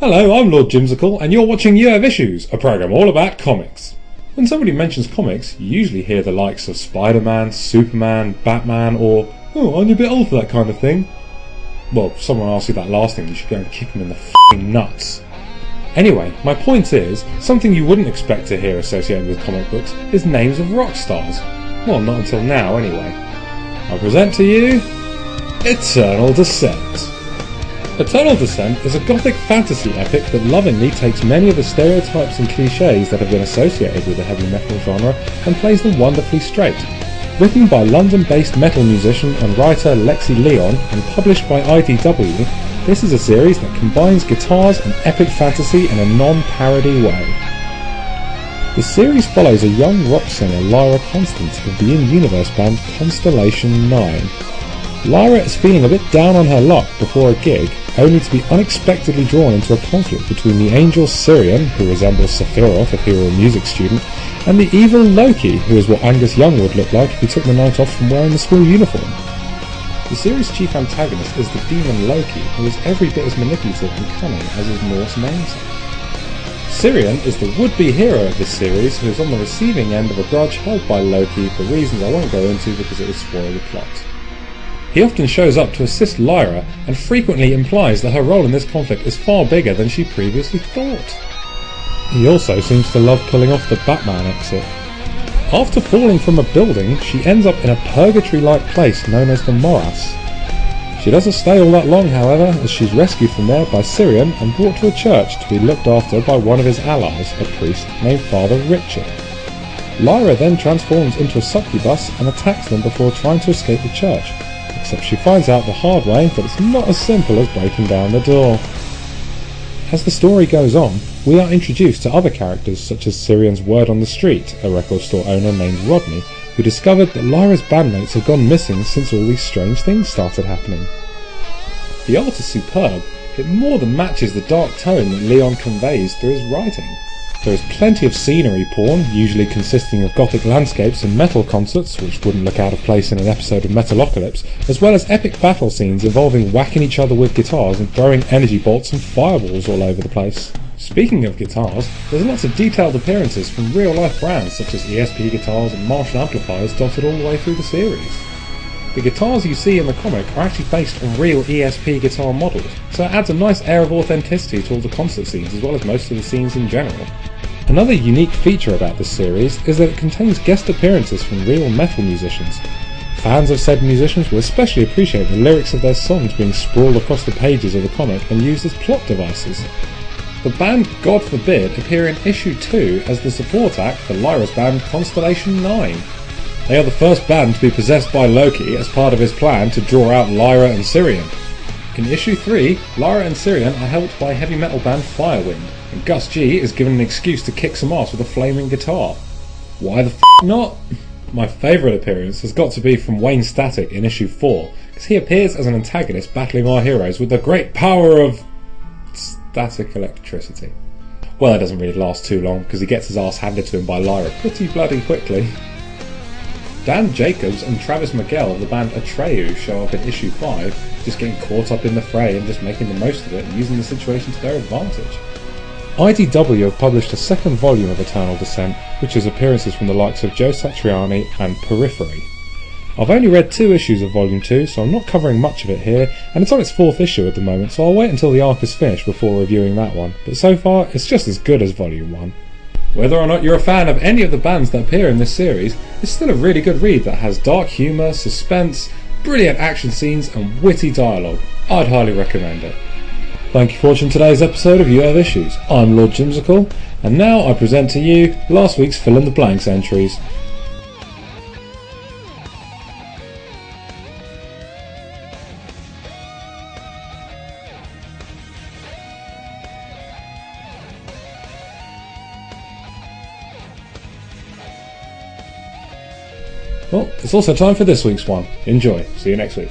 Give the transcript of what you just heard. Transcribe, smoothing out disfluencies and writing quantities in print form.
Hello, I'm Lord Jimsicle, and you're watching You Have Issues, a programme all about comics. When somebody mentions comics, you usually hear the likes of Spider-Man, Superman, Batman, or, oh, aren't you a bit old for that kind of thing? Well, someone asks you that last thing, you should go and kick them in the f***ing nuts. Anyway, my point is, something you wouldn't expect to hear associated with comic books is names of rock stars. Well, not until now, anyway. I present to you Eternal Descent. Eternal Descent is a gothic fantasy epic that lovingly takes many of the stereotypes and cliches that have been associated with the heavy metal genre and plays them wonderfully straight. Written by London-based metal musician and writer Lexi Leon and published by IDW, this is a series that combines guitars and epic fantasy in a non-parody way. The series follows a young rock singer, Lyra Constance, of the in-universe band Constellation 9. Lyra is feeling a bit down on her luck before a gig, only to be unexpectedly drawn into a conflict between the angel Sirian, who resembles Sephiroth if he were a music student, and the evil Loki, who is what Angus Young would look like if he took the night off from wearing the school uniform. The series' chief antagonist is the demon Loki, who is every bit as manipulative and cunning as his Norse namesake. Sirian is the would-be hero of this series, who is on the receiving end of a grudge held by Loki for reasons I won't go into because it would spoil the plot. He often shows up to assist Lyra and frequently implies that her role in this conflict is far bigger than she previously thought. He also seems to love pulling off the Batman exit. After falling from a building, she ends up in a purgatory-like place known as the Morass. She doesn't stay all that long, however, as she's rescued from there by Sirian and brought to a church to be looked after by one of his allies, a priest named Father Richard. Lyra then transforms into a succubus and attacks them before trying to escape the church, except she finds out the hard way that it's not as simple as breaking down the door. As the story goes on, we are introduced to other characters such as Sirian's word on the street, a record store owner named Rodney, who discovered that Lyra's bandmates had gone missing since all these strange things started happening. The art is superb, it more than matches the dark tone that Leon conveys through his writing. There is plenty of scenery porn, usually consisting of gothic landscapes and metal concerts, which wouldn't look out of place in an episode of Metalocalypse, as well as epic battle scenes involving whacking each other with guitars and throwing energy bolts and fireballs all over the place. Speaking of guitars, there's lots of detailed appearances from real-life brands such as ESP guitars and Marshall amplifiers dotted all the way through the series. The guitars you see in the comic are actually based on real ESP guitar models, so it adds a nice air of authenticity to all the concert scenes as well as most of the scenes in general. Another unique feature about this series is that it contains guest appearances from real metal musicians. Fans of said musicians will especially appreciate the lyrics of their songs being sprawled across the pages of the comic and used as plot devices. The band God Forbid appear in issue 2 as the support act for Lyra's band Constellation 9. They are the first band to be possessed by Loki as part of his plan to draw out Lyra and Sirian. In issue 3, Lyra and Sirian are helped by heavy metal band Firewind, and Gus G is given an excuse to kick some ass with a flaming guitar. Why the f*** not? My favourite appearance has got to be from Wayne Static in issue 4, because he appears as an antagonist battling our heroes with the great power of static electricity. Well, it doesn't really last too long, because he gets his ass handed to him by Lyra pretty bloody quickly. Dan Jacobs and Travis Miguel of the band Atreyu show up in issue 5, just getting caught up in the fray and just making the most of it and using the situation to their advantage. IDW have published a second volume of Eternal Descent, which has appearances from the likes of Joe Satriani and Periphery. I've only read 2 issues of volume 2, so I'm not covering much of it here, and it's on its 4th issue at the moment, so I'll wait until the arc is finished before reviewing that one, but so far it's just as good as volume 1. Whether or not you're a fan of any of the bands that appear in this series, it's still a really good read that has dark humour, suspense, brilliant action scenes and witty dialogue. I'd highly recommend it. Thank you for watching today's episode of You Have Issues. I'm Lord Jimsicle, and now I present to you last week's Fill in the Blanks entries. Well, it's also time for this week's one. Enjoy. See you next week.